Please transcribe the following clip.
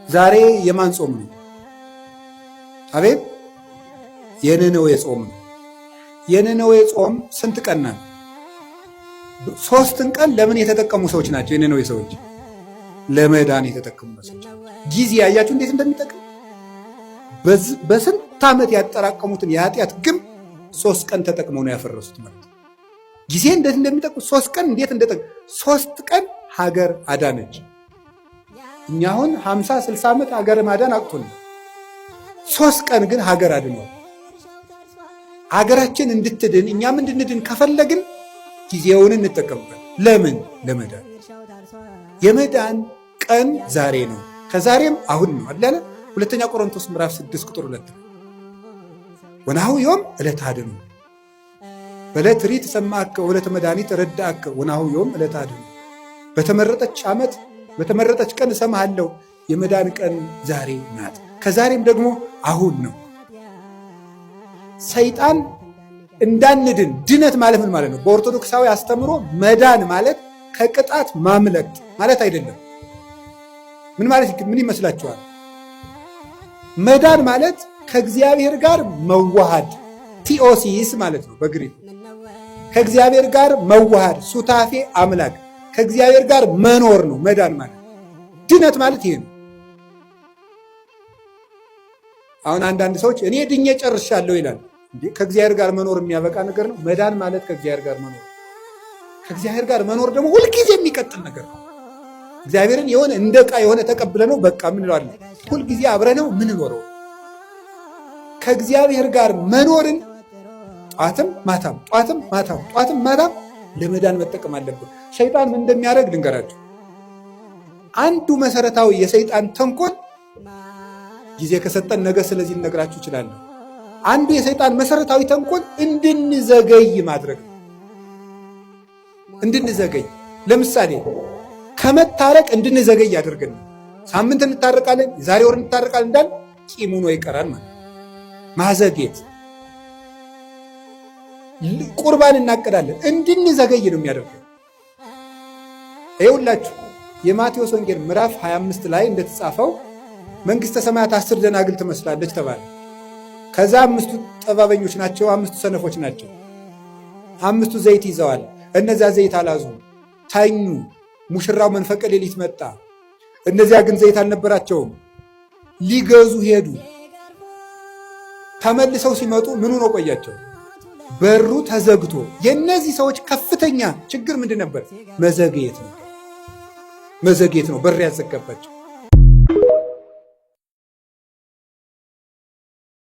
ዛሬ የማን ጾም ነው? አቤት የነነዌ ጾም ነው። የነነዌ ጾም ስንት ቀን ናት? 3 ቀን ለምን የተጠቀሙ ሰዎች ናቸው? የነነዌ ሰዎች ለመዳን የተጠቀሙ ሰዎች። ጊዜ ያያችሁ እንዴት እንደሚጠቅም በስንት ዓመት ያጠራቀሙትን የኃጢአት ግም 3 ቀን ተጠቅመው ነው ያፈረሱት ማለት ነው። ጊዜ እንዴት እንደሚጠቅም 3 ቀን እንዴት እንደጠቅም 3 ቀን ሀገር አዳነች። እኛ አሁን 50-60 ዓመት ሀገር ማዳን አቅቶን 3 ቀን ግን ሀገር አድኗል። ሀገራችን እንድትድን እኛም እንድንድን ከፈለግን ጊዜውን እንጠቀምበት። ለምን? ለመዳን። የመዳን ቀን ዛሬ ነው፣ ከዛሬም አሁን ነው አላለ። ሁለተኛ ቆሮንቶስ ምዕራፍ 6 ቁጥር 2 ወናሁ ዮም ዕለተ አድኑ በዕለት ሪት ሰማዕከ ወዕለተ መድኃኒት ረዳእከ ወናሁ ዮም ዕለተ አድኑ። በተመረጠች ዓመት በተመረጠች ቀን እሰማሃለሁ። የመዳን ቀን ዛሬ ናት፣ ከዛሬም ደግሞ አሁን ነው። ሰይጣን እንዳንድን ድነት ማለት ምን ማለት ነው? በኦርቶዶክሳዊ አስተምሮ መዳን ማለት ከቅጣት ማምለጥ ማለት አይደለም። ምን ማለት ምን ይመስላችኋል? መዳን ማለት ከእግዚአብሔር ጋር መዋሃድ ቲኦሲስ ማለት ነው በግሪክ። ከእግዚአብሔር ጋር መዋሃድ ሱታፌ አምላክ ከእግዚአብሔር ጋር መኖር ነው መዳን ማለት። ድነት ማለት ይሄ ነው። አሁን አንዳንድ ሰዎች እኔ ድኜ ጨርሻለሁ ይላል። እንዴ ከእግዚአብሔር ጋር መኖር የሚያበቃ ነገር ነው? መዳን ማለት ከእግዚአብሔር ጋር መኖር። ከእግዚአብሔር ጋር መኖር ደግሞ ሁልጊዜ የሚቀጥል ነገር ነው። እግዚአብሔርን የሆነ እንደ ዕቃ የሆነ ተቀብለ ነው በቃ ምን እንለዋለን? ሁልጊዜ አብረ ነው ምን ኖረው። ከእግዚአብሔር ጋር መኖርን ጧትም ማታም ጧትም ማታም ጧትም ማታም ለመዳን መጠቀም አለብን። ሰይጣን ምን እንደሚያደርግ ልንገራችሁ። አንዱ መሰረታዊ የሰይጣን ተንኮል ጊዜ ከሰጠን ነገ ስለዚህ ልነግራችሁ እችላለሁ። አንዱ የሰይጣን መሰረታዊ ተንኮል እንድንዘገይ ማድረግ ነው። እንድንዘገይ ለምሳሌ ከመታረቅ እንድንዘገይ ያደርገን። ሳምንት እንታረቃለን፣ ዛሬ ወር እንታረቃለን እንዳል ቂም ሆኖ ይቀራል ማለት ማዘግየት። ቁርባን እናቀዳለን፣ እንድንዘገይ ነው የሚያደርገው። ይኸውላችሁ የማቴዎስ ወንጌል ምዕራፍ 25 ላይ እንደተጻፈው መንግሥተ ሰማያት 10 ደናግል ትመስላለች ተባለ። ከዛ 5ቱ ጠባበኞች ናቸው፣ 5ቱ ሰነፎች ናቸው። 5ቱ ዘይት ይዘዋል፣ እነዚያ ዘይት አላዙ፣ ተኙ። ሙሽራው መንፈቀ ሌሊት መጣ። እነዚያ ግን ዘይት አልነበራቸውም፣ ሊገዙ ሄዱ። ተመልሰው ሲመጡ ምኑ ነው ቆያቸው? በሩ ተዘግቶ። የእነዚህ ሰዎች ከፍተኛ ችግር ምንድን ነበር? መዘግየት ነው። መዘግየት ነው በር ያዘጋባቸው።